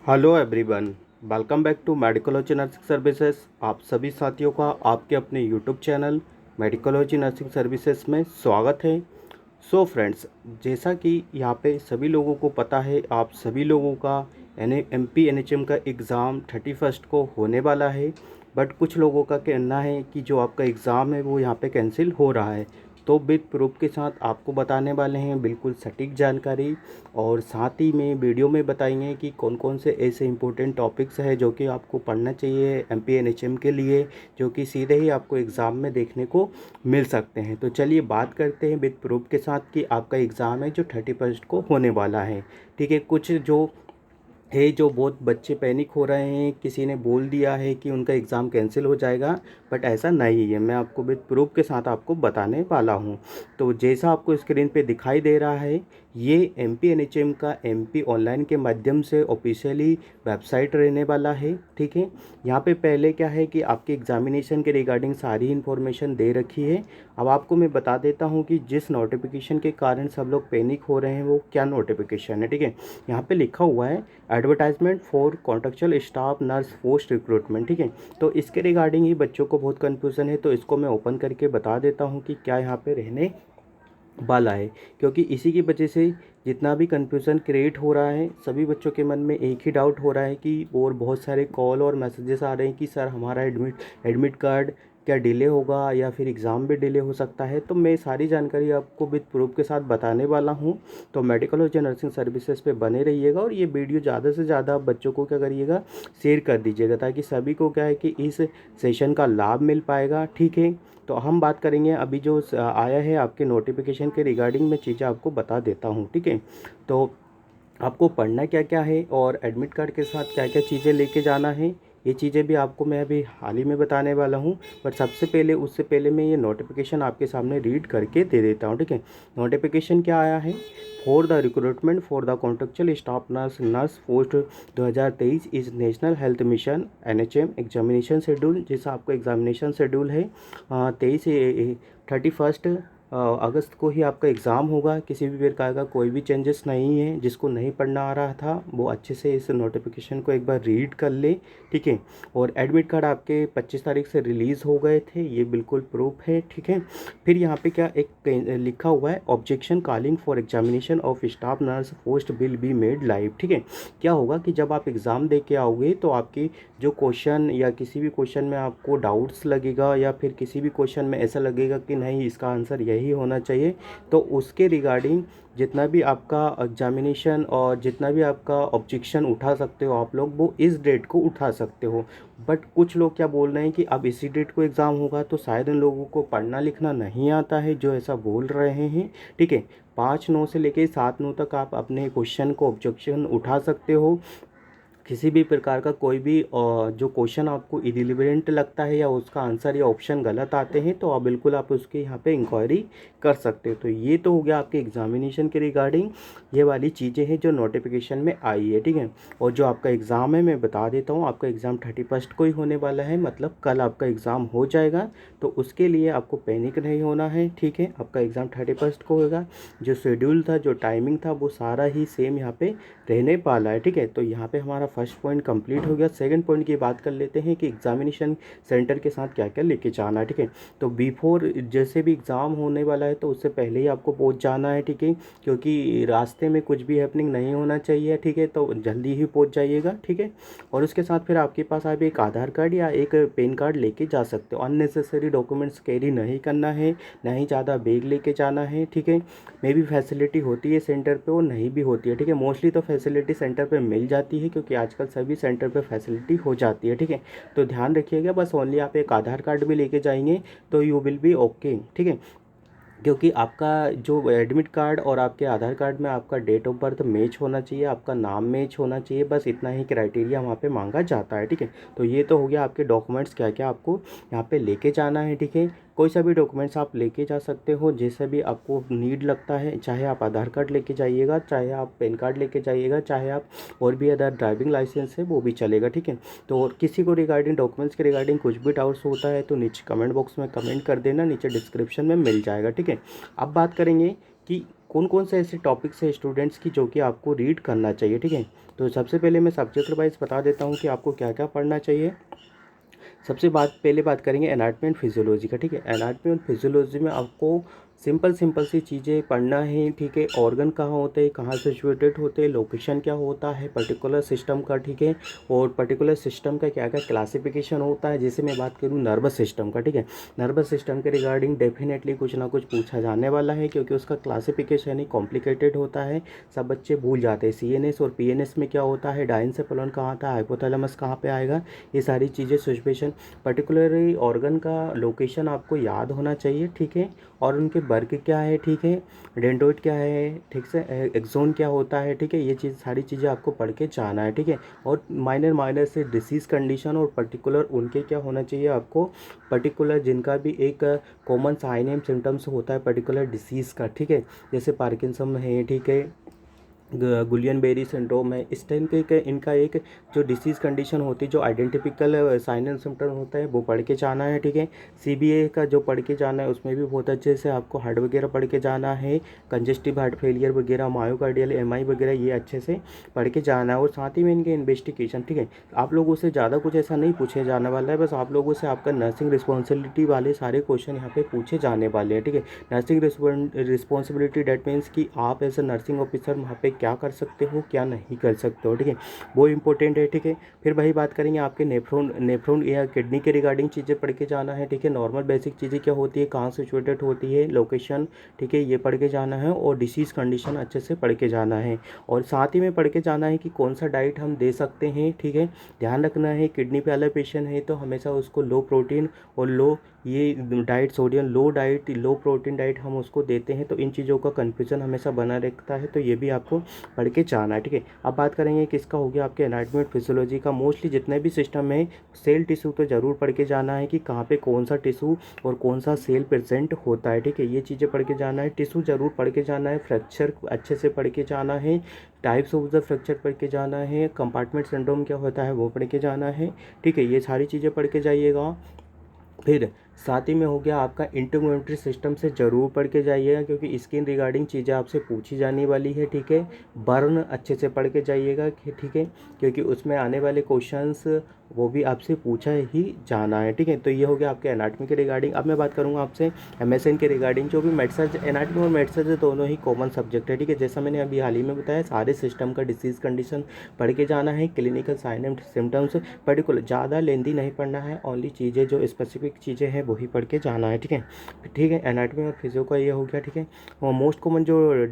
Hello everyone. Welcome back to Medicology Nursing Services. आप सभी साथियों का आपके अपने YouTube channel Medicology Nursing Services में स्वागत है। सो फ्रेंड्स, जैसा कि यहाँ पे सभी लोगों को पता है, आप सभी लोगों का MP NHM का एग्ज़ाम 31 को होने वाला है। बट कुछ लोगों का कहना है कि जो आपका एग्ज़ाम है वो यहाँ पे कैंसिल हो रहा है। तो विद प्रूफ के साथ आपको बताने वाले हैं बिल्कुल सटीक जानकारी, और साथ ही में वीडियो में बताएंगे कि कौन कौन से ऐसे इंपॉर्टेंट टॉपिक्स हैं जो कि आपको पढ़ना चाहिए MP NHM के लिए, जो कि सीधे ही आपको एग्ज़ाम में देखने को मिल सकते हैं। तो चलिए बात करते हैं विद प्रूफ के साथ कि आपका एग्ज़ाम है जो 31 को होने वाला है। ठीक है, कुछ जो है जो बहुत बच्चे पैनिक हो रहे हैं, किसी ने बोल दिया है कि उनका एग्ज़ाम कैंसिल हो जाएगा, बट ऐसा नहीं है। मैं आपको विद प्रूफ के साथ आपको बताने वाला हूँ। तो जैसा आपको स्क्रीन पे दिखाई दे रहा है, ये MP NHM का MP ऑनलाइन के माध्यम से ऑफिशियली वेबसाइट रहने वाला है। ठीक है, यहाँ पे पहले क्या है कि आपके एग्जामिनेशन के रिगार्डिंग सारी इन्फॉर्मेशन दे रखी है। अब आपको मैं बता देता हूँ कि जिस नोटिफिकेशन के कारण सब लोग पैनिक हो रहे हैं वो क्या नोटिफिकेशन है। ठीक है, यहाँ पे लिखा हुआ है advertisement for contractual staff nurse post recruitment. ठीक है, तो इसके रिगार्डिंग ही बच्चों को बहुत कन्फ्यूज़न है, तो इसको मैं ओपन करके बता देता हूँ कि क्या यहाँ पे रहने वाला है। क्योंकि इसी की वजह से जितना भी कन्फ्यूज़न क्रिएट हो रहा है, सभी बच्चों के मन में एक ही डाउट हो रहा है कि, और बहुत सारे कॉल और मैसेजेस आ रहे हैं कि सर हमारा एडमिट कार्ड क्या डिले होगा या फिर एग्ज़ाम भी डिले हो सकता है। तो मैं सारी जानकारी आपको विद प्रूफ के साथ बताने वाला हूँ। तो मेडिकोलॉजी नर्सिंग सर्विसेज पे बने रहिएगा, और ये वीडियो ज़्यादा से ज़्यादा बच्चों को क्या करिएगा, शेयर कर दीजिएगा, ताकि सभी को क्या है कि इस सेशन का लाभ मिल पाएगा। ठीक है, तो हम बात करेंगे अभी जो आया है आपके नोटिफिकेशन के रिगार्डिंग में चीज़ें आपको बता देता हूँ। ठीक है, तो आपको पढ़ना क्या क्या है और एडमिट कार्ड के साथ क्या क्या चीज़ें लेके जाना है, ये चीज़ें भी आपको मैं अभी हाल ही में बताने वाला हूँ। बट सबसे पहले, उससे पहले मैं ये नोटिफिकेशन आपके सामने रीड करके दे देता हूँ। ठीक है, नोटिफिकेशन क्या आया है, for the recruitment for the contractual staff nurse post 2023 is national health mission NHM examination schedule. जैसा आपको एग्जामिनेशन शेड्यूल है 23 31 अगस्त को ही आपका एग्ज़ाम होगा। किसी भी प्रकार का कोई भी चेंजेस नहीं है। जिसको नहीं पढ़ना आ रहा था वो अच्छे से इस नोटिफिकेशन को एक बार रीड कर ले। ठीक है, और एडमिट कार्ड आपके 25 तारीख से रिलीज़ हो गए थे, ये बिल्कुल प्रूफ है। ठीक है, फिर यहाँ पे क्या एक लिखा हुआ है, objection calling for examination of staff nurse post will be made live. ठीक है, क्या होगा कि जब आप एग्ज़ाम दे के आओगे तो आपकी जो क्वेश्चन या किसी भी क्वेश्चन में आपको डाउट्स लगेगा, या फिर किसी भी क्वेश्चन में ऐसा लगेगा कि नहीं इसका आंसर यही होना चाहिए, तो उसके रिगार्डिंग जितना भी आपका एग्जामिनेशन और जितना भी आपका ऑब्जेक्शन उठा सकते हो आप लोग, वो इस डेट को उठा सकते हो। बट कुछ लोग क्या बोल रहे हैं कि अब इसी डेट को एग्ज़ाम होगा, तो शायद उन लोगों को पढ़ना लिखना नहीं आता है जो ऐसा बोल रहे हैं। ठीक है, 5/9 से लेकर 7/9 तक आप अपने क्वेश्चन को ऑब्जेक्शन उठा सकते हो। किसी भी प्रकार का कोई भी जो क्वेश्चन आपको इरिलेवेंट लगता है या उसका आंसर या ऑप्शन गलत आते हैं, तो आप बिल्कुल आप उसके यहाँ पे इंक्वायरी कर सकते हो। तो ये तो हो गया आपके एग्जामिनेशन के रिगार्डिंग ये वाली चीज़ें हैं जो नोटिफिकेशन में आई है। ठीक है, और जो आपका एग्ज़ाम है मैं बता देता हूँ, आपका एग्ज़ाम 31 को ही होने वाला है, मतलब कल आपका एग्ज़ाम हो जाएगा। तो उसके लिए आपको पैनिक नहीं होना है। ठीक है, आपका एग्ज़ाम 31 को होगा। जो शेड्यूल था, जो टाइमिंग था, वो सारा ही सेम यहाँ पे रहने वाला है। ठीक है, तो यहाँ पे हमारा फर्स्ट पॉइंट कंप्लीट हो गया। सेकंड पॉइंट की बात कर लेते हैं कि एग्जामिनेशन सेंटर के साथ क्या क्या लेके जाना है। ठीक है, तो बिफोर जैसे भी एग्ज़ाम होने वाला है तो उससे पहले ही आपको पहुँच जाना है। ठीक है, क्योंकि रास्ते में कुछ भी हैपनिंग नहीं होना चाहिए। ठीक है, तो जल्दी ही पहुँच जाइएगा। ठीक है, और उसके साथ फिर आपके पास आप एक आधार कार्ड या एक पैन कार्ड लेके जा सकते हो। अननेसेसरी डॉक्यूमेंट्स कैरी नहीं करना है, ना ही ज़्यादा बैग लेके जाना है। ठीक है, मे भी फैसिलिटी होती है सेंटर पे और नहीं भी होती है। ठीक है, मोस्टली तो फैसिलिटी सेंटर पे मिल जाती है, क्योंकि आजकल सभी सेंटर पे फैसिलिटी हो जाती है। ठीक है, तो ध्यान रखिएगा, बस ओनली आप एक आधार कार्ड भी लेके जाएंगे तो यू विल बी ओके। ठीक है, क्योंकि आपका जो एडमिट कार्ड और आपके आधार कार्ड में आपका डेट ऑफ बर्थ मैच होना चाहिए, आपका नाम मैच होना चाहिए, बस इतना ही क्राइटेरिया वहाँ पे मांगा जाता है। ठीक है, तो ये तो हो गया आपके डॉक्यूमेंट्स क्या क्या आपको यहाँ पे लेके जाना है। ठीक है, कोई सा भी डॉक्यूमेंट्स आप लेके जा सकते हो, जैसे भी आपको नीड लगता है, चाहे आप आधार कार्ड लेके जाइएगा, चाहे आप पैन कार्ड लेके जाइएगा, चाहे आप और भी अदर ड्राइविंग लाइसेंस है वो भी चलेगा। ठीक है, तो और किसी को रिगार्डिंग डॉक्यूमेंट्स के रिगार्डिंग कुछ भी डाउट्स होता है तो नीचे कमेंट बॉक्स में कमेंट कर देना, नीचे डिस्क्रिप्शन में मिल जाएगा। ठीक है, अब बात करेंगे कि कौन कौन से ऐसे टॉपिक्स है स्टूडेंट्स की जो कि आपको रीड करना चाहिए, ठीक है। तो सबसे पहले मैं सब्जेक्ट वाइज बता देता हूँ कि आपको क्या क्या पढ़ना चाहिए। सबसे पहले बात करेंगे एनाटॉमी एंड फिजियोलॉजी का, ठीक है। एनाटॉमी एंड फिजियोलॉजी में आपको सिंपल सिंपल सी चीज़ें पढ़ना है, ठीक है। ऑर्गन कहाँ होते हैं, कहाँ सिचुएटेड होते हैं, लोकेशन क्या होता है पर्टिकुलर सिस्टम का, ठीक है। और पर्टिकुलर सिस्टम का क्या क्या क्लासिफिकेशन होता है। जैसे मैं बात करूँ नर्वस सिस्टम का, ठीक है। नर्वस सिस्टम के रिगार्डिंग डेफिनेटली कुछ ना कुछ पूछा जाने वाला है, क्योंकि उसका क्लासिफिकेशन ही कॉम्प्लिकेटेड होता है। सब बच्चे भूल जाते हैं CNS और PNS में क्या होता है, डायंसेफेलॉन कहाँ आता है, हाइपोथैलेमस कहाँ पे आएगा, ये सारी चीज़ें सिचुएशन पर्टिकुलरली ऑर्गन का लोकेशन आपको याद होना चाहिए, ठीक है। और उनके वर्ग क्या है, ठीक है। डेंड्रोइड क्या है, ठीक से, एक्सोन क्या होता है, ठीक है। ये चीज़ सारी चीज़ें आपको पढ़ के जाना है, ठीक है। और माइनर माइनर से डिसीज़ कंडीशन और पर्टिकुलर उनके क्या होना चाहिए आपको, पर्टिकुलर जिनका भी एक कॉमन साइन एंड सिम्टम्स होता है पर्टिकुलर डिसीज़ का, ठीक है। जैसे पार्किंसम है, ठीक है, गुलियन बेरी सिंड्रोम है, इस टाइम के इनका एक जो डिसीज़ कंडीशन होती है, जो आइडेंटिफिकल साइन एंड सिम्टम होता है वो पढ़ के जाना है, ठीक है। CBA का जो पढ़ के जाना है उसमें भी बहुत अच्छे से आपको हार्ट वगैरह पढ़ के जाना है, कंजेस्टिव हार्ट फेलियर वगैरह, मायोकार्डियल MI वगैरह, ये अच्छे से पढ़ के जाना है। और साथ ही में इनके इन्वेस्टिगेशन, ठीक है। आप लोगों से ज़्यादा कुछ ऐसा नहीं पूछे जाने वाला है, बस आप लोगों से आपका नर्सिंग रिस्पॉन्सिबिलिटी वाले सारे क्वेश्चन यहाँ पे पूछे जाने वाले हैं, ठीक है। नर्सिंग रिस्पॉन्सिबिलिटी डेट मीन्स कि आप एज ए नर्सिंग ऑफिसर वहाँ पे क्या कर सकते हो, क्या नहीं कर सकते हो, ठीक है। वो इंपॉर्टेंट है, ठीक है। फिर वही बात करेंगे आपके नेफ्रोन या किडनी के रिगार्डिंग चीज़ें पढ़ के जाना है, ठीक है। नॉर्मल बेसिक चीज़ें क्या होती है, कहाँ सिचुएटेड होती है, लोकेशन, ठीक है, ये पढ़ के जाना है। और डिसीज़ कंडीशन अच्छे से पढ़ के जाना है। और साथ ही में पढ़ के जाना है कि कौन सा डाइट हम दे सकते हैं, ठीक है। ध्यान रखना है किडनी पे वाला पेशेंट है तो हमेशा उसको लो प्रोटीन और लो ये डाइट, सोडियम लो प्रोटीन डाइट हम उसको देते हैं, तो इन चीज़ों का कन्फ्यूजन हमेशा बना रहता है, तो ये भी आपको पढ़ के जाना है, ठीक है। अब बात करेंगे किसका हो गया, आपके एनाटॉमी और फिजियोलॉजी का। मोस्टली जितने भी सिस्टम है, सेल टिश्यू तो ज़रूर पढ़ के जाना है कि कहाँ पे कौन सा टिश्यू और कौन सा सेल प्रेजेंट होता है, ठीक है। ये चीज़ें पढ़ के जाना है। टिश्यू ज़रूर पढ़ के जाना है। फ्रैक्चर अच्छे से पढ़ के जाना है। टाइप्स ऑफ द फ्रैक्चर पढ़ के जाना है। कंपार्टमेंट सिंड्रोम क्या होता है वो पढ़ के जाना है, ठीक है। ये सारी चीज़ें पढ़ के जाइएगा। फिर साथ ही में हो गया आपका इंटीग्रेटरी सिस्टम से ज़रूर पढ़ के जाइएगा, क्योंकि स्किन रिगार्डिंग चीज़ें आपसे पूछी जाने वाली है, ठीक है। बर्न अच्छे से पढ़ के जाइएगा, ठीक है, क्योंकि उसमें आने वाले क्वेश्चंस वो भी आपसे पूछा ही जाना है, ठीक है। तो ये हो गया आपके एनाटॉमी के रिगार्डिंग। अब मैं बात करूँगा आपसे MSN के रिगार्डिंग, जो भी मेडसर्ज, एनाटॉमी और मेडसर्ज दोनों ही कॉमन सब्जेक्ट है, ठीक है। जैसा मैंने अभी हाल ही में बताया, सारे सिस्टम का डिसीज़ कंडीशन पढ़ के जाना है, clinical sign and symptoms particular, ज़्यादा लेंदी नहीं पढ़ना है, ओनली चीज़ें जो स्पेसिफिक चीज़ें हैं वही पढ़ के जाना है, ठीक है। ठीक है, एनाटॉमी और फिजियो का ये हो गया, ठीक है। और मोस्ट कॉमन जो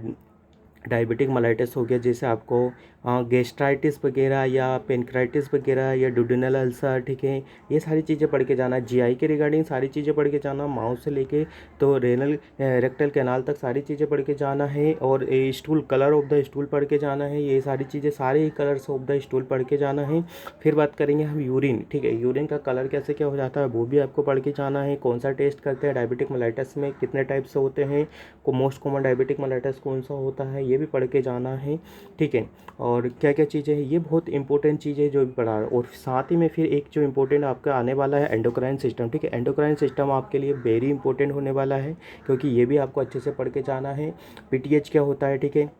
डायबिटिक मेलाइटिस हो गया, जैसे आपको गैस्ट्राइटिस वगैरह या पेनक्राइटिस वगैरह या डुडेनल अल्सर, ठीक है, ये सारी चीज़ें पढ़ के जाना। GI के रिगार्डिंग सारी चीज़ें पढ़ के जाना, माउथ से लेके तो रेनल रेक्टल कैनाल तक सारी चीज़ें पढ़ के जाना है। और stool, colour of the stool पढ़ के जाना है, ये सारी चीज़ें, सारे ही कलर्स ऑफ द स्टूल पढ़ के जाना है। फिर बात करेंगे हम यूरिन, ठीक है। यूरिन का कलर कैसे क्या हो जाता है वो भी आपको पढ़ के जाना है। कौन सा टेस्ट करते हैं, डायबिटिक मेलाइटिस में कितने टाइप से होते हैं, को मोस्ट कॉमन डायबिटिक मेलाइटिस कौन सा होता है, ये भी पढ़ के जाना है, ठीक है। और क्या क्या चीज़ें हैं, ये बहुत इंपॉर्टेंट चीज़ें जो भी पढ़ा रहा है। और साथ ही में फिर एक जो इंपॉर्टेंट आपका आने वाला है एंडोक्राइन सिस्टम, ठीक है। एंडोक्राइन सिस्टम आपके लिए वेरी इंपॉर्टेंट होने वाला है, क्योंकि ये भी आपको अच्छे से पढ़ के जाना है। PTH क्या होता है, ठीक है।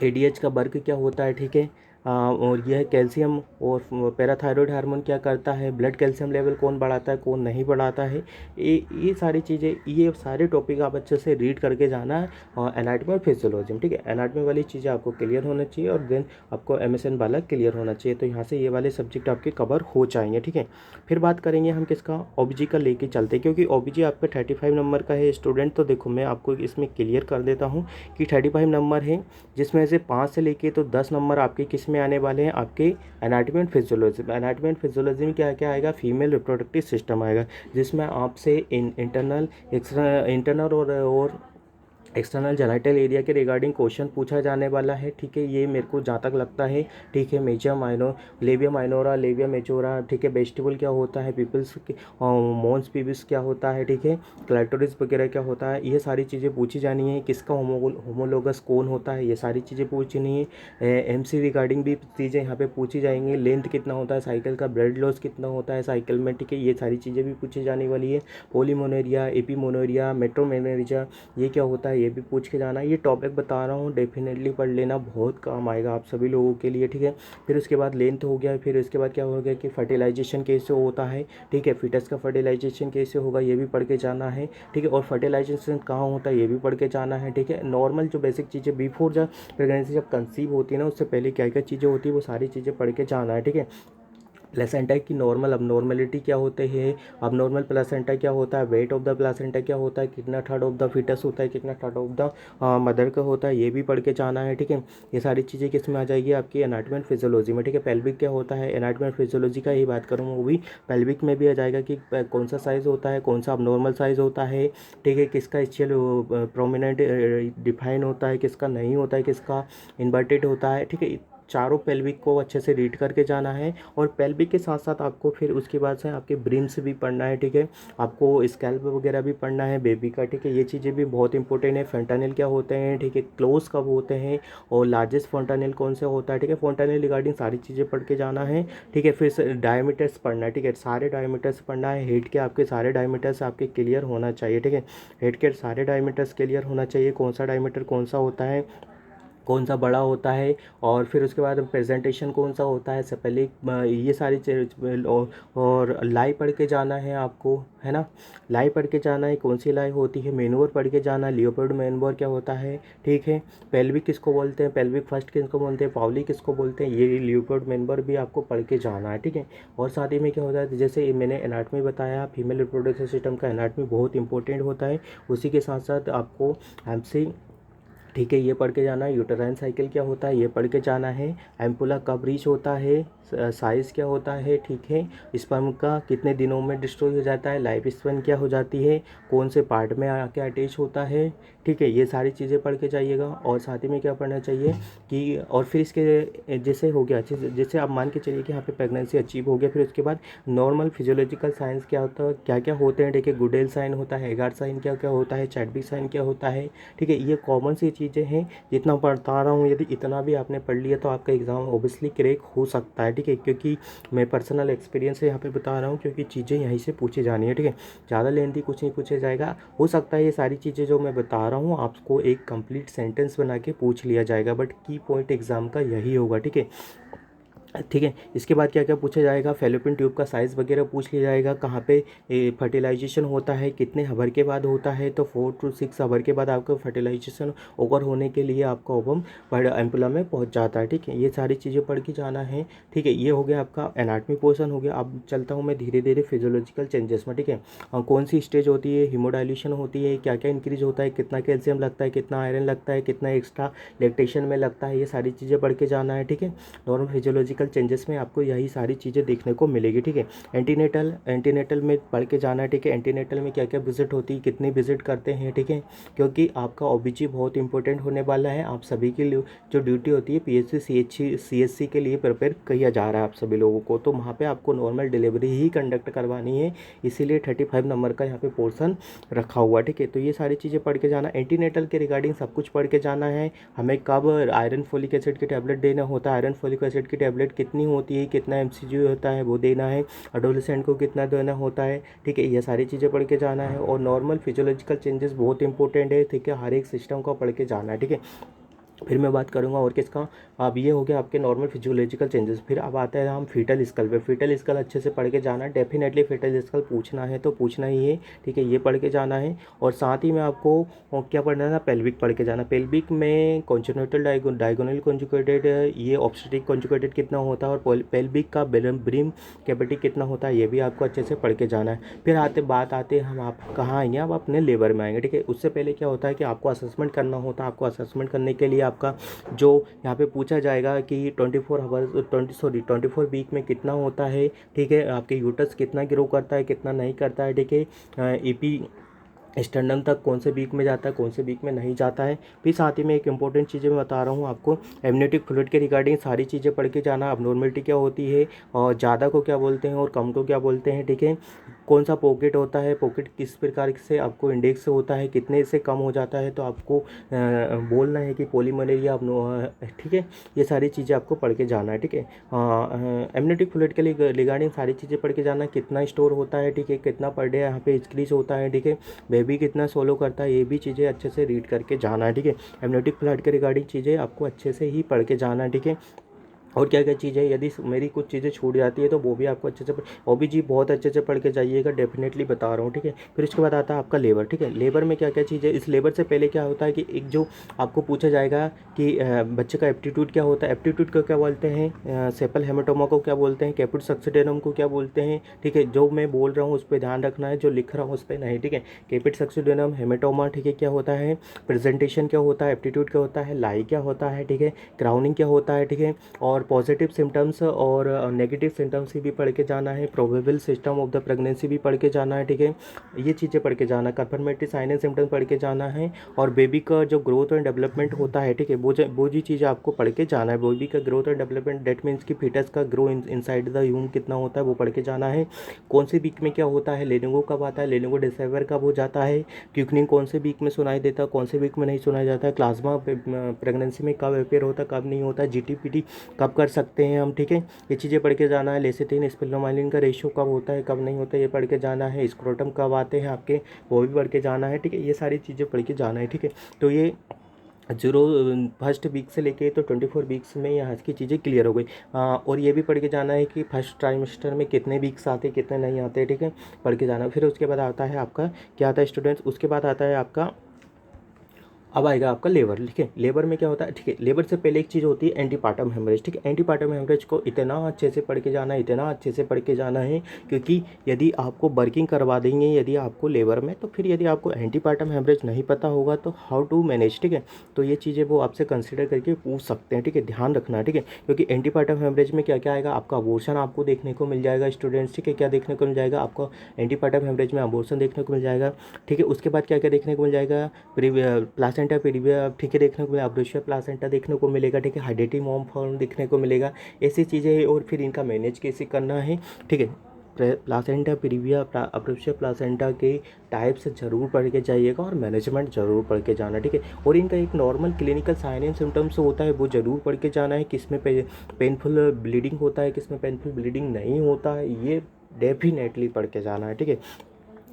ADH का वर्ग क्या होता है, ठीक है। और यह कैल्शियम और पैराथायरॉयड हार्मोन क्या करता है, ब्लड कैल्शियम लेवल कौन बढ़ाता है, कौन नहीं बढ़ाता है, ये सारी चीज़ें, ये सारे टॉपिक आप अच्छे से रीड करके जाना है। और एनाटॉमी और फिजियोलॉजी में, ठीक है, एनाटॉमी वाली चीज़ें आपको क्लियर होना चाहिए और देन आपको MSN वाला क्लियर होना चाहिए। तो यहाँ से ये वाले सब्जेक्ट आपके कवर हो जाएंगे, ठीक है। फिर बात करेंगे हम किसका, OBG का लेके चलते हैं, क्योंकि OBG आपका 35 नंबर का है स्टूडेंट। तो देखो मैं आपको इसमें क्लियर कर देता हूँ कि 35 नंबर है, जिसमें से 5 से लेके तो 10 नंबर आपके किस में आने वाले हैं, आपके anatomy and physiology. Anatomy and physiology में क्या क्या आएगा, फीमेल रिप्रोडक्टिव सिस्टम आएगा, जिसमें आपसे इंटरनल और एक्सटर्नल जेनाइटल एरिया के रिगार्डिंग क्वेश्चन पूछा जाने वाला है, ठीक है। ये मेरे को जहाँ तक लगता है, ठीक है। Major minor, labia minora, labia majora, ठीक है। वेस्टिबल क्या होता है, पीपल्स मोन्स पीबिस क्या होता है, ठीक है। क्लाइटोरिस वगैरह क्या होता है, ये सारी चीज़ें पूछी जानी है। किसका होमोलोगस कौन होता है, ये सारी चीज़ें पूछनी है। MC रिगार्डिंग भी चीज़ें यहाँ पे पूछी जाएंगी। लेंथ कितना होता है साइकिल का, ब्लड लॉस कितना होता है साइकिल में, ठीक है, ये सारी चीज़ें भी पूछी जाने वाली है। पोलीमोनेरिया, एपीमोनेरिया, मेट्रोमेनेरिया, ये क्या होता है, है ये भी पूछ के जाना है। ये टॉपिक बता रहा हूँ, डेफिनेटली पढ़ लेना, बहुत काम आएगा आप सभी लोगों के लिए, ठीक है। फिर उसके बाद लेंथ हो गया, फिर उसके बाद क्या हो गया कि फर्टिलाइजेशन कैसे होता है, ठीक है, फीटस का फर्टिलाइजेशन कैसे होगा ये भी पढ़ के जाना है, ठीक है। और फर्टिलाइजेशन कहाँ होता है ये भी पढ़ के जाना है, ठीक है। नॉर्मल जो बेसिक चीज़ें बिफोर जब प्रेगनेंसी जब कंसीव होती है ना, उससे पहले क्या क्या चीज़ें होती है वो सारी चीज़ें पढ़ के जाना है, ठीक है। प्लेसेंटा की नॉर्मल अबनॉर्मेलिटी क्या होते हैं, अबनॉर्मल प्लेसेंटा क्या होता है, वेट ऑफ द प्लेसेंटा क्या होता है, कितना थर्ड ऑफ द फीटस होता है, कितना थर्ड ऑफ द मदर का होता है, ये भी पढ़ के जाना है, ठीक है। ये सारी चीज़ें किस में आ जाएगी आपकी एनाटॉमी एंड फिजियोलॉजी में, ठीक है। पेल्विक क्या होता है, एनाटॉमी एंड फिजियोलॉजी का ही बात करूँ वो भी पेल्विक में भी आ जाएगा कि कौन सा साइज़ होता है, कौन सा अबनॉर्मल साइज़ होता है, ठीक है, किसका स्केल प्रोमिनेंट डिफाइन होता है, किसका नहीं होता है, किसका इन्वर्टेड होता है, ठीक है। चारों पेल्विक को अच्छे से रीड करके जाना है। और पेल्विक के साथ साथ आपको फिर उसके बाद से आपके ब्रिम्स भी पढ़ना है, ठीक है। आपको स्कैल्प वगैरह भी पढ़ना है बेबी का, ठीक है। ये चीज़ें भी बहुत इंपॉर्टेंट है। फंटानेल क्या होते हैं, ठीक है, क्लोज कब होते हैं और लार्जेस्ट फंटानेल कौन से होता है, ठीक है। फंटानेल रिगार्डिंग सारी चीज़ें पढ़ के जाना है, ठीक है। फिर डायमीटर्स पढ़ना है, ठीक है, सारे डायमीटर्स पढ़ना है। हेड के आपके सारे डायमीटर्स आपके क्लियर होना चाहिए, ठीक है। हेड के सारे डायमीटर्स क्लियर होना चाहिए, कौन सा डायमीटर कौन सा होता है, कौन सा बड़ा होता है, और फिर उसके बाद प्रेजेंटेशन कौन सा होता है पहले, ये सारी चीज़ और लाई पढ़ के जाना है आपको, है ना। लाई पढ़ के जाना है, कौन सी लाई होती है, मेनोवर पढ़ के जाना है, लियोपोल्ड मेनोवर क्या होता है, ठीक है। पेल्विक किसको बोलते हैं, पेल्विक फर्स्ट किसको बोलते हैं, पावली किसको बोलते हैं, ये लियोपोल्ड मेनोवर भी आपको पढ़ के जाना है, ठीक है। और साथ ही में क्या होता है, जैसे मैंने एनाटॉमी बताया, फीमेल रिप्रोडक्टिव सिस्टम का एनाटॉमी बहुत इंपॉर्टेंट होता है। उसी के साथ साथ आपको एमसी, ठीक है, ये पढ़ के जाना है। यूटेराइन साइकिल क्या होता है ये पढ़ के जाना है। एम्पुला कब रीच होता है, साइज़ क्या होता है, ठीक है। स्पर्म का कितने दिनों में डिस्ट्रॉय हो जाता है, लाइफ स्पैन क्या हो जाती है, कौन से पार्ट में आके अटैच होता है, ठीक है। ये सारी चीज़ें पढ़ के जाइएगा। और साथ ही में क्या पढ़ना चाहिए कि और फिर इसके जैसे हो गया, जैसे आप मान के चलिए कि यहाँ पे प्रेगनेंसी अचीव हो गया, फिर उसके बाद नॉर्मल फिजियोलॉजिकल साइंस क्या होता है, क्या क्या होते हैं, ठीक है। गुडेल साइन होता है, हेगार्ड साइन क्या क्या होता है, चैडविक साइन क्या होता है, ठीक है। ये कॉमन सी चीज़ें हैं, जितना बता रहा हूँ, यदि इतना भी आपने पढ़ लिया तो आपका एग्ज़ाम ओबियसली क्रैक हो सकता है, ठीक है। क्योंकि मैं पर्सनल एक्सपीरियंस से यहाँ पे बता रहा हूँ, क्योंकि चीज़ें यहीं से पूछी जानी है, ठीक है। ज़्यादा लेंथी कुछ नहीं पूछा जाएगा। हो सकता है ये सारी चीज़ें जो मैं बता रहा हूँ आपको एक कंप्लीट सेंटेंस बना के पूछ लिया जाएगा, बट की पॉइंट एग्ज़ाम का यही होगा, ठीक है, ठीक है। इसके बाद क्या क्या पूछा जाएगा, फेलोपियन ट्यूब का साइज़ वगैरह पूछ लिया जाएगा, कहाँ पे फर्टिलाइजेशन होता है, कितने हवर के बाद होता है, तो 4 to 6 हवर के बाद आपका फर्टिलाइजेशन ओवर होने के लिए आपका ओवम एम्पुला में पहुंच जाता है, ठीक है। ये सारी चीज़ें पढ़ के जाना है, ठीक है। ये हो गया आपका एनाटॉमी पोर्शन हो गया। अब चलता हूँ मैं धीरे धीरे फिजियोलॉजिकल चेंजेस में, ठीक है। कौन सी स्टेज होती है, हीमोडाइल्यूशन होती है, क्या क्या इंक्रीज होता है, कितना कैल्शियम लगता है, कितना आयरन लगता है, कितना एक्स्ट्रा लैक्टेशन में लगता है, ये सारी चीज़ें पढ़ के जाना है, ठीक है। नॉर्मल फिजियोलॉजिकल चेंजेस में आपको यही सारी चीज़ें देखने को मिलेगी, ठीक है। एंटीनेटल में पढ़ के जाना है, ठीक है। एंटीनेटल में क्या क्या विजिट होती है, कितनी विजिट करते हैं, ठीक है। क्योंकि आपका ओबीजी बहुत इंपॉर्टेंट होने वाला है। आप सभी के लिए जो ड्यूटी होती है पीएचसी सीएचसी के लिए प्रिपेयर किया जा रहा है आप सभी लोगों को, तो वहाँ पर आपको नॉर्मल डिलीवरी ही कंडक्ट करवानी है, इसीलिए 35 नंबर का यहाँ पे पोर्सन रखा हुआ, ठीक है। तो ये सारी चीज़ें पढ़ के जाना, एंटीनेटल के रिगार्डिंग सब कुछ पढ़ के जाना है। हमें कब आयरन फोलिक एसिड की टैबलेट देना होता है, आयरन फोलिक एसिड की टैबलेट कितनी होती है, कितना एमसीजी होता है वो देना है, एडोलेसेंट को कितना देना होता है, ठीक है। ये सारी चीज़ें पढ़ के जाना है। और नॉर्मल फिजियोलॉजिकल चेंजेस बहुत इंपॉर्टेंट है, ठीक है, हर एक सिस्टम को पढ़ के जाना है, ठीक है। फिर मैं बात करूंगा और किसका, अब ये हो गया आपके नॉर्मल फिजियोलॉजिकल चेंजेस। फिर अब आता है हम फीटल स्कल पे। फीटल स्कल अच्छे से पढ़ के जाना है, डेफिनेटली फीटल स्कल पूछना है तो पूछना ही है, ठीक है, ये पढ़ के जाना है। और साथ ही में आपको क्या पढ़ना है, पेल्विक पढ़ के जाना। पेल्विक में कॉन्जेनिटल डायगोनल कॉन्जुगेटेड, ये ऑब्स्टेट्रिक कॉन्जुगेटेड कितना होता है, और पेल्विक का ब्रिम कैविटी कितना होता है, ये भी आपको अच्छे से पढ़ के जाना है। फिर आते हम आप कहाँ आएंगे, आप अपने लेबर में आएंगे, ठीक है। उससे पहले क्या होता है कि आपको असेसमेंट करना होता है। आपको असेसमेंट करने के लिए आपका जो यहाँ पे पूछा जाएगा कि 24 वीक में कितना होता है, ठीक है, आपके यूटस कितना ग्रो करता है, कितना नहीं करता है, ठीक है। ईपी स्टैंडर्ड तक कौन से वीक में जाता है, कौन से वीक में नहीं जाता है। फिर साथ ही में एक इंपॉर्टेंट चीज़ें मैं बता रहा हूँ आपको, एमनियोटिक फ्लूइड के रिगार्डिंग सारी चीज़ें पढ़ के जाना। अब नॉर्मलिटी क्या होती है और ज़्यादा को क्या बोलते हैं और कम को क्या बोलते हैं, ठीक है। कौन सा पॉकेट होता है, पॉकेट किस प्रकार से आपको इंडेक्स होता है, कितने से कम हो जाता है, तो आपको बोलना है कि पॉलीमलेरिया ठीक है। ये सारी चीज़ें आपको पढ़ के जाना है, ठीक है। एमनियोटिक फ्लूइड के लिए रिगार्डिंग सारी चीज़ें पढ़ के जाना है, कितना स्टोर होता है, ठीक है, कितना पर डे यहाँ पे इंक्रीज होता है, ठीक है, बेबी कितना सोलो करता है, ये भी चीज़ें अच्छे से रीड करके जाना है, ठीक है। एमनियोटिक फ्लूइड के रिगार्डिंग चीज़ें आपको अच्छे से ही पढ़ के जाना है, ठीक है। और क्या क्या चीज़ें, यदि मेरी कुछ चीज़ें छूट जाती है तो वो भी आपको अच्छे से ओबीजी बहुत अच्छे से पढ़ के जाइएगा, डेफिनेटली बता रहा हूँ, ठीक है। फिर उसके बाद आता है आपका लेबर, ठीक है। लेबर में क्या क्या चीज़ें, इस लेबर से पहले क्या होता है कि एक जो आपको पूछा जाएगा कि बच्चे का एप्टीट्यूड क्या होता है, एप्टीट्यूड को क्या बोलते हैं, सेपल हेमेटोमा को क्या बोलते हैं, कैपुट सक्सिडेनम को क्या बोलते हैं, ठीक है। जो मैं बोल रहा हूँ उस पर ध्यान रखना है, जो लिख रहा हूँ उस पर नहीं, ठीक है। कैपुट सक्सिडेनम, हेमेटोमा, ठीक है, क्या होता है, प्रेजेंटेशन क्या होता है, एप्टीट्यूड क्या होता है, लाई क्या होता है, ठीक है, क्राउनिंग क्या होता है, ठीक है। और पॉजिटिव सिम्टम्स और नेगेटिव सिम्टम्स भी पढ़ के जाना है, probable system of the pregnancy भी पढ़ के जाना है, ठीक है। ये चीज़ें पढ़ के जाना है, कन्फर्मेटरी साइन एंड सिम्टम्स पढ़ के जाना है, और बेबी का जो ग्रोथ एंड डेवलपमेंट होता है, ठीक है, वो जी चीज़ें आपको पढ़ के जाना है। बेबी का growth and development, that means कि फीटस का ग्रो इनसाइड द यूम कितना होता है वो पढ़ के जाना है। कौन से वीक में क्या होता है, लेनिंगो कब आता है, लेनिंगो डिसेंबर कब हो जाता है, क्विकनिंग कौन से वीक में सुनाई देता है, कौन से वीक में नहीं सुनाई जाता है, प्लाज्मा प्रेगनेंसी में कब अपेयर होता है, कब नहीं होता है, जीटीपीटी कब कर सकते हैं हम, ठीक है। ये चीज़ें पढ़ के जाना है। लेसिथिन स्पिलोमाइलिन का रेशियो कब होता है, कब नहीं होता है, ये पढ़ के जाना है। स्क्रोटम कब आते हैं आपके, वो भी पढ़ के जाना है, ठीक है। ये सारी चीज़ें पढ़ के जाना है, ठीक है। तो ये जीरो फर्स्ट वीक से लेके तो 24 वीक्स में यहाँ की चीज़ें क्लियर हो गई। और ये भी पढ़ के जाना है कि फर्स्ट ट्राइमेस्टर में कितने वीक्स आते हैं, कितने नहीं आते, ठीक है, पढ़ के जाना। फिर उसके बाद आता है आपका क्या आता है स्टूडेंट्स, उसके बाद आता है आपका, अब आएगा आपका लेबर, ठीक है। लेबर में क्या होता है, ठीक है, लेबर से पहले एक चीज़ होती है एंटीपार्टम हेमरेज, ठीक है। एंटीपार्टम हेमरेज को इतना अच्छे से पढ़ के जाना है, इतना अच्छे से पढ़ के जाना है, क्योंकि यदि आपको वर्किंग करवा देंगे यदि आपको लेबर में, तो फिर यदि आपको एंटीपार्टम हेमरेज नहीं पता होगा तो हाउ टू मैनेज, ठीक है। तो ये चीज़ें वो आपसे कंसिडर करके पूछ सकते हैं, ठीक है, ध्यान रखना है, ठीक है। क्योंकि एंटीपार्टम हेमरेज में क्या क्या आएगा, आपका अबॉर्शन आपको देखने को मिल जाएगा स्टूडेंट्स, ठीक है। क्या देखने को मिल जाएगा आपको, एंटीपार्टम हेमरेज में अबॉर्शन देखने को मिल जाएगा, ठीक है। उसके बाद क्या क्या देखने को मिल जाएगा, प्लासेंटा पेरिविया, ठीक है, देखने को मिलेगा, अब्रोशिया प्लासेंटा देखने को मिलेगा, ठीक है, हाइडेटी मॉम फॉर्म देखने को मिलेगा, ऐसी चीज़ें। और फिर इनका मैनेज कैसे करना है, ठीक है। प्लासेंटा पेरिविया, अब्रोशिया प्लासेंटा के टाइप्स जरूर पढ़ के जाइएगा, और मैनेजमेंट जरूर पढ़ के जाना, ठीक है। और इनका एक normal clinical sign and symptoms होता है वो जरूर पढ़ के जाना है, किसमें पेनफुल ब्लीडिंग होता है, किसमें पेनफुल ब्लीडिंग नहीं होता है, ये डेफिनेटली पढ़ के जाना है, ठीक है,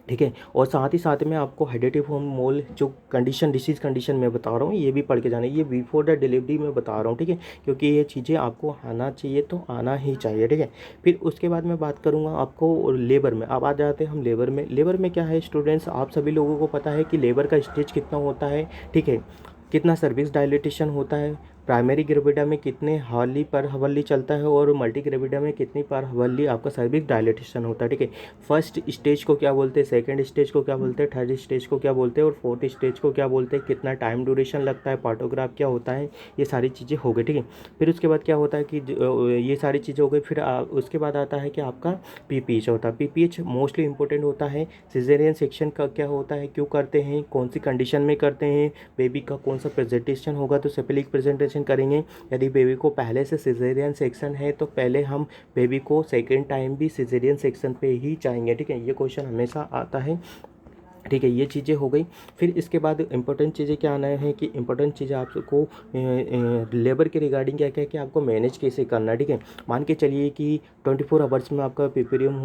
ठीक है। और साथ ही साथ में आपको हाइडेटिव होम मोल जो कंडीशन, डिसीज़ कंडीशन मैं बता रहा हूँ, ये भी पढ़ के जाना है। ये बिफोर द डिलीवरी में बता रहा हूँ, ठीक है, क्योंकि ये चीज़ें आपको आना चाहिए तो आना ही चाहिए, ठीक है। फिर उसके बाद मैं बात करूँगा आपको लेबर में। अब आ जाते हैं हम लेबर में। लेबर में क्या है स्टूडेंट्स, आप सभी लोगों को पता है कि लेबर का स्टेज कितना होता है, ठीक है, कितना सर्विक्स डायलेटेशन होता है, प्राइमरी ग्रेविडा में कितने हॉर्ली पर हवल्ली चलता है, और मल्टी ग्रेविडा में कितनी पर हवल्ली आपका सर्विक्स डायलेटेशन होता है, ठीक है। फर्स्ट स्टेज को क्या बोलते हैं, सेकंड स्टेज को क्या बोलते हैं, थर्ड स्टेज को क्या बोलते हैं, और फोर्थ स्टेज को क्या बोलते हैं, कितना टाइम ड्यूरेशन लगता है, पार्टोग्राफ क्या होता है, ये सारी चीज़ें हो गई, ठीक है। फिर उसके बाद क्या होता है कि ये सारी चीज़ें हो गई। फिर उसके बाद आता है कि आपका पीपीएच होता है। पीपीएच मोस्टली इंपॉर्टेंट होता है। सिजेरियन सेक्शन का क्या होता है, क्यों करते हैं, कौन सी कंडीशन में करते हैं, बेबी का कौन सा प्रेजेंटेशन होगा, तो सेपेलिक प्रेजेंटेशन करेंगे। यदि बेबी को पहले से सिजेरियन सेक्शन है तो पहले हम बेबी को सेकेंड टाइम भी सिजेरियन सेक्शन पे ही जाएंगे, ठीक है। ये क्वेश्चन हमेशा आता है, ठीक है। ये चीज़ें हो गई। फिर इसके बाद इंपॉर्टेंट चीज़ें क्या आना है कि इंपॉर्टेंट चीज़ें आपको लेबर के रिगार्डिंग क्या क्या है कि आपको मैनेज कैसे करना है, ठीक है। मान के चलिए कि 24 आवर्स में आपका पेपेरियम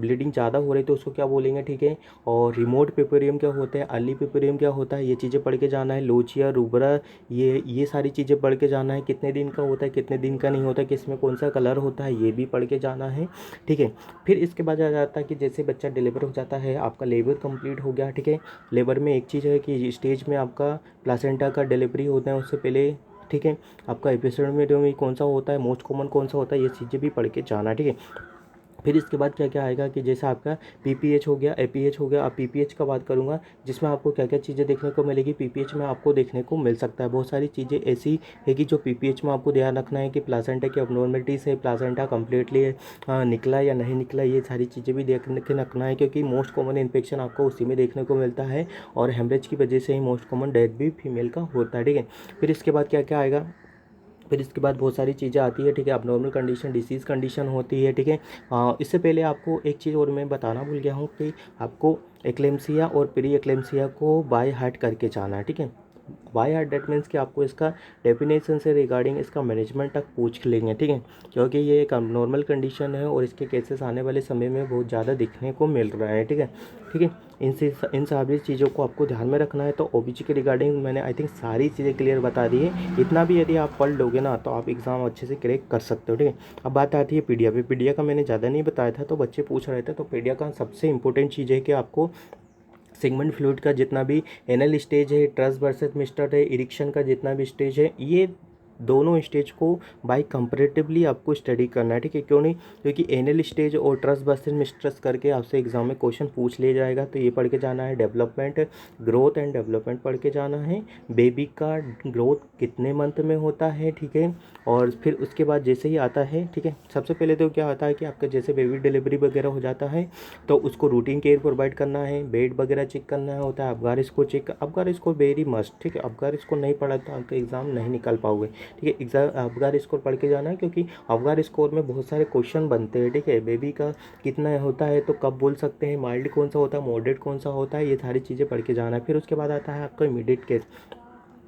ब्लीडिंग ज़्यादा हो रही है तो उसको क्या बोलेंगे, ठीक है। और रिमोट पेपेरियम क्या होता है, अर्ली पेपेरियम क्या होता है, ये चीज़ें पढ़ के जाना है। लोचिया, रूबरा, ये सारी चीज़ें पढ़ के जाना है। कितने दिन का होता है, कितने दिन का नहीं होता, किसमें कौन सा कलर होता है, ये भी पढ़ के जाना है, ठीक है। फिर इसके बाद आ जाता है कि जैसे बच्चा डिलीवर हो जाता है, आपका लेबर कंप्लीट हो गया, ठीक है। लेबर में एक चीज़ है कि स्टेज में आपका प्लासेंटा का डिलीवरी होता है उससे पहले, ठीक है। आपका एपिसोड में कौन सा होता है, मोस्ट कॉमन कौन सा होता है, ये चीज़ें भी पढ़ के जाना, ठीक है। फिर इसके बाद क्या क्या आएगा कि जैसा आपका पीपीएच हो गया, एपीएच हो गया। अब पीपीएच का बात करूँगा जिसमें आपको क्या क्या चीज़ें देखने को मिलेगी। पीपीएच में आपको देखने को मिल सकता है बहुत सारी चीज़ें ऐसी है कि जो पीपीएच में आपको ध्यान रखना है कि प्लासेंटा की अबनॉर्मलिटीज है, प्लासेंटा कम्प्लीटली निकला या नहीं निकला, ये सारी चीज़ें भी देखने के रखना है, क्योंकि मोस्ट कॉमन इन्फेक्शन आपको उसी में देखने को मिलता है, और हेमरेज की वजह से ही मोस्ट कॉमन डेथ भी फीमेल का होता है, ठीक है। फिर इसके बाद क्या क्या आएगा फिर इसके बाद बहुत सारी चीज़ें आती है, ठीक है। अबनॉर्मल कंडीशन, डिसीज़ कंडीशन होती है, ठीक है। इससे पहले आपको एक चीज़ और मैं बताना भूल गया हूँ कि आपको एक्लेम्सिया और प्री एक्लेम्सिया को बाय हार्ट करके जाना है, ठीक है। बाय हार्ट डेट मीन्स कि आपको इसका डेफिनेशन से रिगार्डिंग इसका मैनेजमेंट तक पूछ लेंगे, ठीक है, क्योंकि ये एक अबनॉर्मल कंडीशन है और इसके केसेस आने वाले समय में बहुत ज़्यादा दिखने को मिल रहा है, ठीक है। ठीक है, इन सभी चीज़ों को आपको ध्यान में रखना है। तो ओबीसी के रिगार्डिंग मैंने आई थिंक सारी चीज़ें क्लियर बता दी है। इतना भी यदि आप पढ़ लोगे ना तो आप एग्ज़ाम अच्छे से क्रैक कर सकते हो, ठीक है। अब बात आती है पीडिया पे। पीडिया का मैंने ज़्यादा नहीं बताया था, तो बच्चे पूछ रहे थे। तो पीडिया का सबसे इंपॉर्टेंट चीज़ है कि आपको सिगमंड फ्लूइड का जितना भी एनल स्टेज है, ट्रस वर्सेस मिस्टर है, इरिक्शन का जितना भी स्टेज है, ये दोनों स्टेज को बाई कंपैरेटिवली आपको स्टडी करना है, ठीक है। क्यों नहीं? क्योंकि एनल स्टेज और ट्रस वर्सेस मिस्टर्स करके आपसे एग्जाम में क्वेश्चन पूछ लिया जाएगा। तो ये पढ़ के जाना है। डेवलपमेंट, ग्रोथ एंड डेवलपमेंट पढ़ के जाना है। बेबी का ग्रोथ कितने मंथ में होता है, ठीक है। और फिर उसके बाद जैसे ही आता है, ठीक है, सबसे पहले तो क्या होता है कि आपका जैसे बेबी डिलीवरी वगैरह हो जाता है तो उसको रूटीन केयर प्रोवाइड करना है, बेड वगैरह चेक करना होता है, Apgar score check, Apgar score very must, ठीक है। अबगार स्कोर नहीं पढ़ा तो आपका एग्जाम नहीं निकाल पाओगे, ठीक है। एग्जाम अबगार स्कोर पढ़ के जाना है, क्योंकि अबगार स्कोर में बहुत सारे क्वेश्चन बनते हैं, ठीक है। बेबी का कितना होता है तो कब बोल सकते हैं, माइल्ड कौन सा होता है, मॉडरेट कौन सा होता है, ये सारी चीज़ें पढ़ के जाना है। फिर उसके बाद आता है आपका इमीडिएट केस।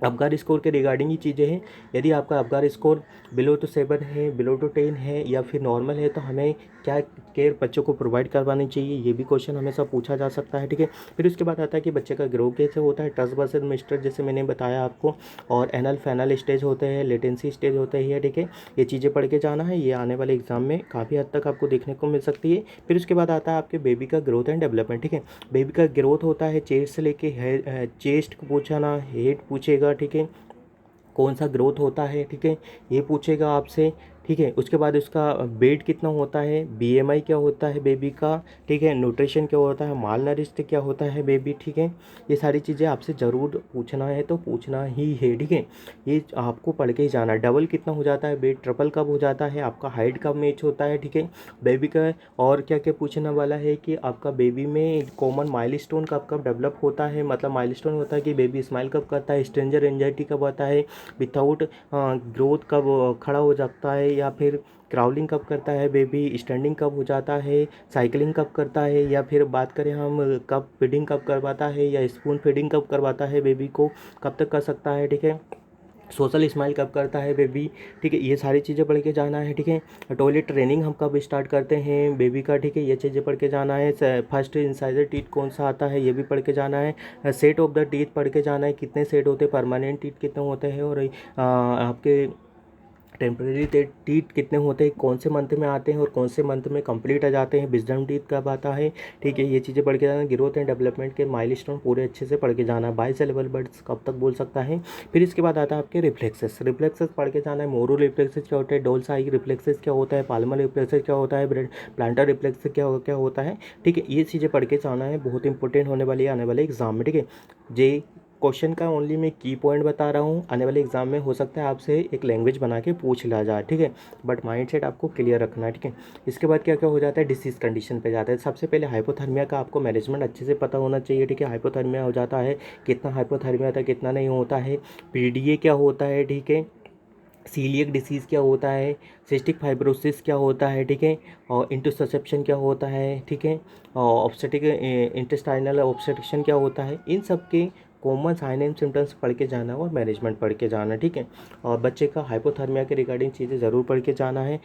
अबगार स्कोर के रिगार्डिंग ही चीज़ें हैं। यदि आपका अबगार स्कोर बिलो टू 7 है, बिलो टू 10 है या फिर नॉर्मल है तो हमें क्या केयर बच्चों को प्रोवाइड करवानी चाहिए, ये भी क्वेश्चन हमेशा पूछा जा सकता है, ठीक है। फिर उसके बाद आता है कि बच्चे का ग्रो कैसे होता है, ट्रस वर्सेस मिस्टर जैसे मैंने बताया आपको, और एनल फैनल स्टेज होते हैं, लेटेंसी स्टेज होते हैं, ठीक है। ये चीज़ें पढ़ के जाना है। ये आने वाले एग्जाम में काफ़ी हद तक आपको देखने को मिल सकती है। फिर उसके बाद आता है आपके बेबी का ग्रोथ एंड डेवलपमेंट, ठीक है। बेबी का ग्रोथ होता है चेस्ट से लेके चेस्ट को पूछना, हेड पूछेगा, ठीक है, कौन सा ग्रोथ होता है, ठीक है, ये पूछेगा आपसे, ठीक है। उसके बाद उसका वेट कितना होता है, बीएमआई क्या होता है बेबी का, ठीक है, न्यूट्रिशन क्या होता है, माल नरिश्ड क्या होता है बेबी, ठीक है। ये सारी चीज़ें आपसे ज़रूर पूछना है, तो पूछना ही है, ठीक है। ये आपको पढ़ के ही जाना है। डबल कितना हो जाता है वेट, ट्रिपल कब हो जाता है, आपका हाइट कब मैच होता है, ठीक है, बेबी का। और क्या क्या पूछने वाला है कि आपका बेबी में कॉमन माइलस्टोन कब कब डेवलप होता है, मतलब माइलस्टोन होता है कि बेबी स्माइल कब करता है, स्ट्रेंजर एंजाइटी कब आता है, विदाउट ग्रोथ कब खड़ा हो जाता है, या फिर क्राउलिंग कब करता है बेबी, स्टैंडिंग कब हो जाता है, साइकिलिंग कब करता है, या फिर बात करें हम कब फीडिंग कब करवाता है, या स्पून फीडिंग कब करवाता है बेबी को, कब तक कर सकता है, ठीक है। सोशल स्माइल कब करता है बेबी, ठीक है। ये सारी चीज़ें पढ़ के जाना है, ठीक है। टॉयलेट ट्रेनिंग हम कब स्टार्ट करते हैं बेबी का, ठीक है, ये चीज़ें पढ़ के जाना है। फर्स्ट इंसाइजर टीथ कौन सा आता है, ये भी पढ़ के जाना है। सेट ऑफ द टीथ पढ़ के जाना है, कितने सेट होते हैं, परमानेंट टीथ कितने होते हैं, और आपके टेम्परेरी टीथ कितने होते हैं, कौन से मंथ में आते हैं और कौन से मंथ में कंप्लीट आ जाते हैं, विजडम टीथ कब आता है, ठीक है। ये चीज़ें पढ़ के जाना। ग्रोथ एंड डेवलपमेंट के माइलस्टोन पूरे अच्छे से पढ़ के जाना है। बाइसेलेबल वर्ड्स कब तक बोल सकता है। फिर इसके बाद आता है आपके रिफ्लेक्सेस। रिफ्लेक्सेस पढ़ के जाना है। मोरो रिफ्लेक्सेस क्या होता है, डोल्स आई रिफ्लेक्सेस क्या होता है, पाल्मर रिफ्लेक्सेस क्या होता है, प्लांटर रिफ्लेक्सेस क्या क्या होता है, ठीक है। ये चीज़ें पढ़ के जाना है, बहुत इंपॉर्टेंट होने वाली है आने वाले एग्जाम में, ठीक है। जे क्वेश्चन का ओनली मैं की पॉइंट बता रहा हूँ। आने वाले एग्जाम में हो सकता है आपसे एक लैंग्वेज बना के पूछ लिया जाए, ठीक है, बट माइंडसेट आपको क्लियर रखना है, ठीक है। इसके बाद क्या क्या हो जाता है, डिसीज कंडीशन पे जाता है। सबसे पहले हाइपोथर्मिया का आपको मैनेजमेंट अच्छे से पता होना चाहिए, ठीक है। हाइपोथर्मिया हो जाता है, कितना हाइपोथर्मिया होता है, कितना नहीं होता है, पीडीए क्या होता है, ठीक है, सीलियक डिसीज़ क्या होता है, सिस्टिक फाइब्रोसिस क्या होता है, ठीक है, और इंटरसेप्शन क्या होता है, ठीक है, और ऑब्स्टेटिक इंटेस्टाइनल ऑब्स्ट्रक्शन क्या होता है, इन सब के कॉमन साइन एंड सिम्टम्स पढ़ के जाना और मैनेजमेंट पढ़ के जाना, ठीक है। और बच्चे का हाइपोथर्मिया के रिगार्डिंग चीज़ें ज़रूर पढ़ के जाना है।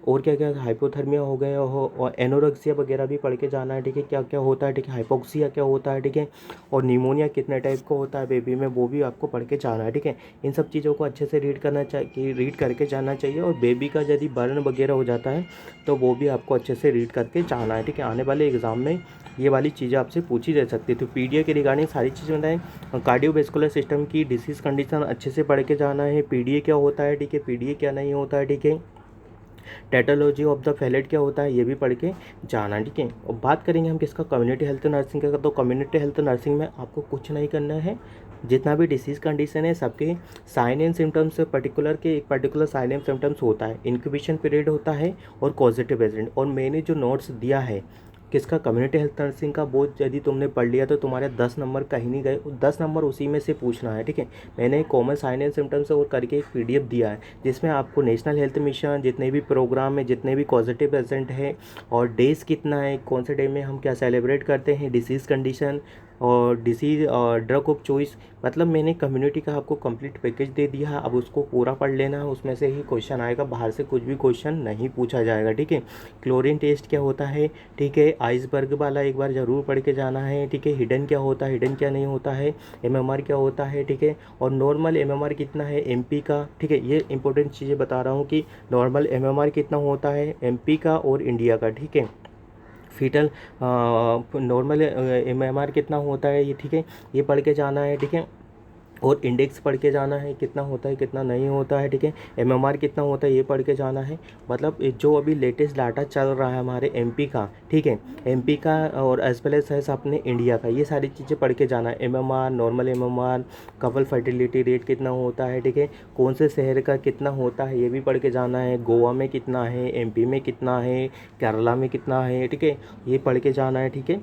और क्या क्या हाइपोथर्मिया हो गया हो, और एनोरेक्सिया वगैरह भी पढ़ के जाना है, ठीक है, क्या क्या होता है, ठीक है, हाइपोक्सिया क्या होता है, ठीक है, और निमोनिया कितने टाइप का होता है बेबी में, वो भी आपको पढ़ के जाना है, ठीक है। इन सब चीज़ों को अच्छे से रीड करना चाहिए, रीड करके जाना चाहिए। और बेबी का यदि बर्न वगैरह हो जाता है तो वो भी आपको अच्छे से रीड करके जाना है, ठीक है। आने वाले एग्जाम में ये वाली चीज़ें आपसे पूछी जा सकती है। तो पीडीए के रिगार्डिंग सारी चीज़ें बताएं। कार्डियोवैस्कुलर सिस्टम की डिसीज़ कंडीशन अच्छे से पढ़ के जाना है। पीडीए क्या होता है, ठीक है, पीडीए क्या नहीं होता है, ठीक है, टेटोलॉजी ऑफ द फैलेट क्या होता है, ये भी पढ़ के जाना, ठीक है। और बात करेंगे हम किसका, कम्युनिटी हेल्थ नर्सिंग का। तो कम्युनिटी हेल्थ नर्सिंग में आपको कुछ नहीं करना है, जितना भी डिसीज़ कंडीशन है सबके साइन एंड सिम्टम्स पर्टिकुलर के एक पर्टिकुलर साइन एंड सिम्टम्स होता है, इंक्यूबेशन पीरियड होता है और कॉजेटिव एजेंट। और मैंने जो नोट्स दिया है किसका, कम्युनिटी हेल्थ नर्सिंग का। बहुत यदि तुमने पढ़ लिया तो तुम्हारे 10 नंबर कहीं नहीं गए, 10 नंबर उसी में से पूछना है, ठीक है। मैंने कॉमन साइन एंड सिम्टम्स और करके एक PDF दिया है, जिसमें आपको नेशनल हेल्थ मिशन, जितने भी प्रोग्राम है, जितने भी पॉजिटिव एजेंट है, और डेज कितना है, कौन से डे में हम क्या सेलिब्रेट करते हैं, डिसीज़ कंडीशन और डिसीज़ और ड्रग ऑफ चॉइस, मतलब मैंने कम्युनिटी का आपको कंप्लीट पैकेज दे दिया है। अब उसको पूरा पढ़ लेना है, उसमें से ही क्वेश्चन आएगा, बाहर से कुछ भी क्वेश्चन नहीं पूछा जाएगा, ठीक है। क्लोरीन टेस्ट क्या होता है, ठीक है। आइसबर्ग वाला एक बार ज़रूर पढ़ के जाना है, ठीक है। हिडन क्या होता है, हिडन क्या नहीं होता है, MMR क्या होता है, ठीक है। और नॉर्मल MMR कितना है MP का, ठीक है। ये इंपॉर्टेंट चीज़ें बता रहा हूँ कि नॉर्मल MMR कितना होता है MP का और इंडिया का, ठीक है। फीटल नॉर्मल MMR कितना होता है ये, ठीक है। ये पढ़ के जाना है, ठीक है। और इंडेक्स पढ़ के जाना है, कितना होता है कितना नहीं होता है, ठीक है। MMR कितना होता है ये पढ़ के जाना है। मतलब जो अभी लेटेस्ट डाटा चल रहा है हमारे MP का, ठीक है, MP का और एज वेल एज अपने इंडिया का, ये सारी चीज़ें पढ़ के जाना है। MMR, normal MMR, couple fertility rate कितना होता है, ठीक है। कौन से शहर का कितना होता है ये भी पढ़ के जाना है। गोवा में कितना है, MP में कितना है, केरला में कितना है, ठीक है। ये पढ़ के जाना है, ठीक है।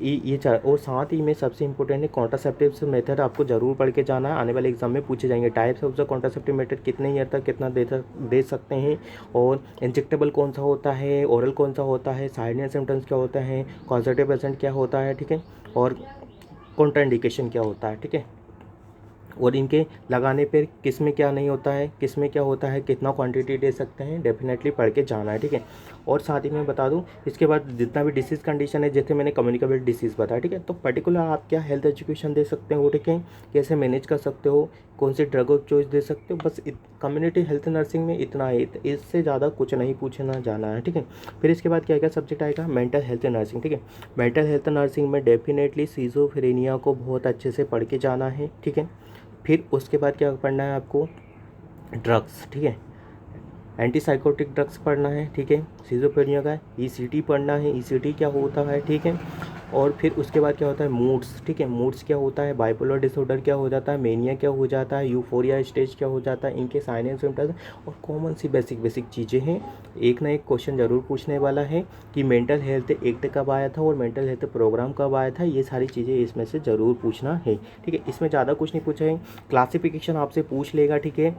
ये चार, और साथ ही में सबसे इंपॉर्टेंट है कॉन्ट्रासेप्टिव मेथड, आपको जरूर पढ़ के जाना है, आने वाले एग्जाम में पूछे जाएंगे। Types of the contraceptive method, कितने ईयर तक कितना दे सकते हैं, और इंजेक्टेबल कौन सा होता है, ओरल कौन सा होता है, साइड एंड सिम्टम्स क्या होते हैं, कॉन्सर्टिव एजेंट क्या होता है, ठीक है। और कॉन्ट्राइंडिकेशन क्या होता है, ठीक है। और इनके लगाने पर किस में क्या नहीं होता है, किस में क्या होता है, कितना क्वांटिटी दे सकते हैं, डेफिनेटली पढ़ के जाना है, ठीक है। और साथ ही मैं बता दूं, इसके बाद जितना भी डिसीज़ कंडीशन है, जैसे मैंने कम्युनिकेबल डिसीज़ बताया, ठीक है, तो पर्टिकुलर आप क्या हेल्थ एजुकेशन दे सकते हो, ठीक है, कैसे मैनेज कर सकते हो, कौन सी ड्रग ऑफ चॉइस दे सकते हो, बस कम्युनिटी हेल्थ नर्सिंग में इतना ही, इससे ज़्यादा कुछ नहीं पूछना जाना है, ठीक है। फिर इसके बाद क्या क्या सब्जेक्ट आएगा, मेंटल हेल्थ नर्सिंग, ठीक है। मेंटल हेल्थ नर्सिंग में डेफिनेटली सिजोफ्रेनिया को बहुत अच्छे से पढ़ के जाना है, ठीक है। फिर उसके बाद क्या पढ़ना है आपको, ड्रग्स, ठीक है, एंटीसाइकोटिक ड्रग्स पढ़ना है, ठीक है। सिजोफ्रेनिया का ECT पढ़ना है, ECT क्या होता है, ठीक है। और फिर उसके बाद क्या होता है, मूड्स, ठीक है, मूड्स क्या होता है, बाइपोलर डिसऑर्डर क्या हो जाता है, मेनिया क्या हो जाता है, यूफोरिया स्टेज क्या हो जाता है, इनके साइन एंड सिम्टम्स, और कॉमन सी बेसिक चीज़ें हैं। एक ना एक क्वेश्चन ज़रूर पूछने वाला है कि मेंटल हेल्थ एक्ट कब आया था और मेंटल हेल्थ प्रोग्राम कब आया था, ये सारी चीज़ें इसमें से ज़रूर पूछना है, ठीक है। इसमें ज़्यादा कुछ नहीं पूछा है। क्लासिफिकेशन आपसे पूछ लेगा, ठीक है,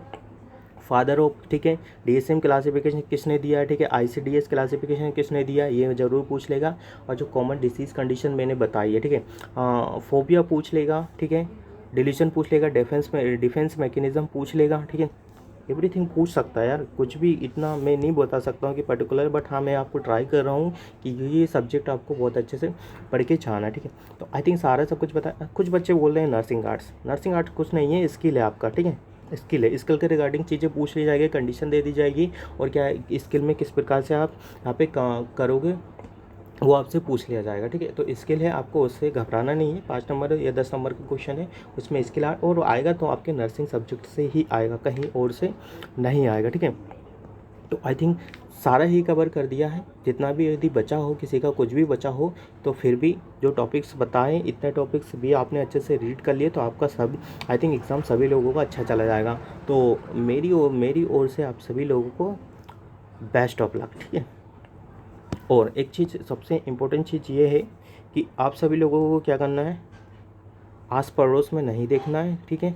फादर ऑफ, ठीक है, DSM क्लासिफिकेशन किसने दिया है, ठीक है, ICD-10 क्लासिफिकेशन किसने दिया, ये ज़रूर पूछ लेगा। और जो कॉमन डिसीज़ कंडीशन मैंने बताई है, ठीक है, फोबिया पूछ लेगा, ठीक है, डिलीशन पूछ लेगा, डिफेंस मैकेनिज्म पूछ लेगा, ठीक है। एवरीथिंग पूछ सकता है यार, कुछ भी इतना मैं नहीं बता सकता हूँ कि पर्टिकुलर, बट हाँ मैं आपको ट्राई कर रहा हूँ कि ये सब्जेक्ट आपको बहुत अच्छे से पढ़ के जाना है, ठीक है। तो आई थिंक सारा सब कुछ बता। कुछ बच्चे बोल रहे हैं नर्सिंग आर्ट्स कुछ नहीं है, स्किल है आपका, ठीक है। स्किल है, स्किल के रिगार्डिंग चीज़ें पूछ ली जाएगी, कंडीशन दे दी जाएगी, और क्या स्किल में किस प्रकार से आप यहाँ पे करोगे वो आपसे पूछ लिया जाएगा, ठीक है। तो स्किल है, आपको उससे घबराना नहीं है। 5 नंबर या 10 नंबर का क्वेश्चन है, उसमें स्किल और आएगा तो आपके नर्सिंग सब्जेक्ट से ही आएगा, कहीं और से नहीं आएगा, ठीक है। तो आई थिंक सारा ही कवर कर दिया है, जितना भी यदि बचा हो, किसी का कुछ भी बचा हो, तो फिर भी जो टॉपिक्स बताएं, इतने टॉपिक्स भी आपने अच्छे से रीड कर लिए तो आपका सब, आई थिंक एग्ज़ाम सभी लोगों का अच्छा चला जाएगा। तो मेरी ओर से आप सभी लोगों को बेस्ट ऑफ लक, ठीक है। और एक चीज़, सबसे इम्पोर्टेंट चीज़ ये है कि आप सभी लोगों को क्या करना है, आस पड़ोस में नहीं देखना है, ठीक है।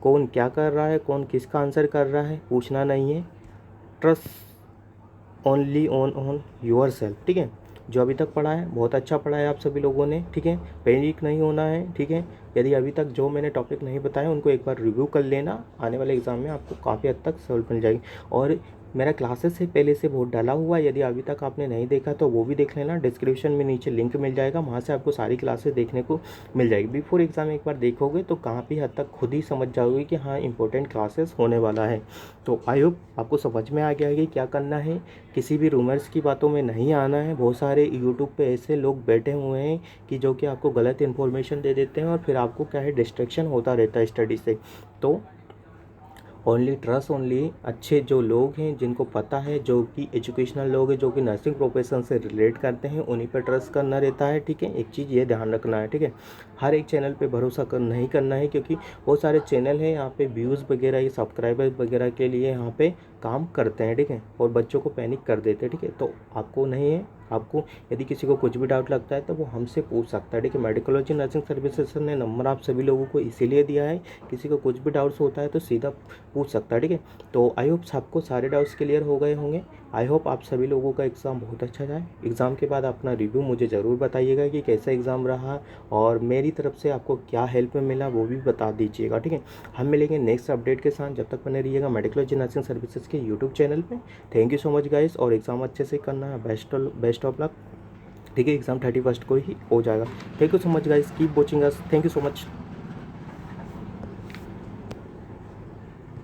कौन क्या कर रहा है, कौन किसका आंसर कर रहा है, पूछना नहीं है। Trust only on your self, ठीक है। जो अभी तक पढ़ा है बहुत अच्छा पढ़ा है आप सभी लोगों ने, ठीक है। पैनिक नहीं होना है, ठीक है। यदि अभी तक जो मैंने टॉपिक नहीं बताया उनको एक बार रिव्यू कर लेना, आने वाले एग्ज़ाम में आपको काफ़ी हद तक सॉल्व मिल जाएगी। और मेरा क्लासेस से पहले से बहुत डाला हुआ है, यदि अभी तक आपने नहीं देखा तो वो भी देख लेना, डिस्क्रिप्शन में नीचे लिंक मिल जाएगा, वहाँ से आपको सारी क्लासेस देखने को मिल जाएगी। बिफोर एग्ज़ाम एक बार देखोगे तो काफ़ी हद तक खुद ही समझ जाओगे कि हाँ इंपॉर्टेंट क्लासेस होने वाला है। तो आई होप आपको समझ में आ गया है कि क्या करना है, किसी भी रूमर्स की बातों में नहीं आना है। बहुत सारे यूट्यूब पे ऐसे लोग बैठे हुए हैं कि जो कि आपको गलत इन्फॉर्मेशन दे देते हैं और फिर आपको क्या है डिस्ट्रैक्शन होता रहता है स्टडी से। तो ओनली ट्रस्ट ओनली अच्छे जो लोग हैं, जिनको पता है, जो कि एजुकेशनल लोग हैं, जो कि नर्सिंग प्रोफेशन से रिलेट करते हैं, उन्हीं पर ट्रस्ट करना रहता है, ठीक है। एक चीज़ ये ध्यान रखना है, ठीक है। हर एक चैनल पे भरोसा नहीं करना है, क्योंकि बहुत सारे चैनल हैं यहाँ पे व्यूज़ वगैरह ये सब्सक्राइबर वगैरह के लिए यहाँ पे काम करते हैं, ठीक है, और बच्चों को पैनिक कर देते हैं, ठीक है। तो आपको नहीं है, आपको यदि किसी को कुछ भी डाउट लगता है तो वो हमसे पूछ सकता है, ठीक है। मेडिकोलॉजी नर्सिंग सर्विसेज ने नंबर आप सभी लोगों को इसीलिए दिया है, किसी को कुछ भी डाउट्स होता है तो सीधा पूछ सकता है, ठीक है। तो आई होप सबको सारे डाउट्स क्लियर हो गए होंगे। आई होप आप सभी लोगों का एग्ज़ाम बहुत अच्छा जाए। एग्ज़ाम के बाद अपना रिव्यू मुझे ज़रूर बताइएगा कि कैसा एग्ज़ाम रहा, और मेरी तरफ से आपको क्या हेल्प मिला वो भी बता दीजिएगा, ठीक है। हम मिलेंगे नेक्स्ट अपडेट के साथ, जब तक बने रहिएगा मेडिकोलॉजी नर्सिंग सर्विसेज के यूट्यूब चैनल पे। Thank you so much guys, और एग्ज़ाम अच्छे से करना है, बेस्ट ऑफ लक, ठीक है। एग्ज़ाम 31 को ही हो जाएगा। Thank you so much guys, keep watching us, thank you so much.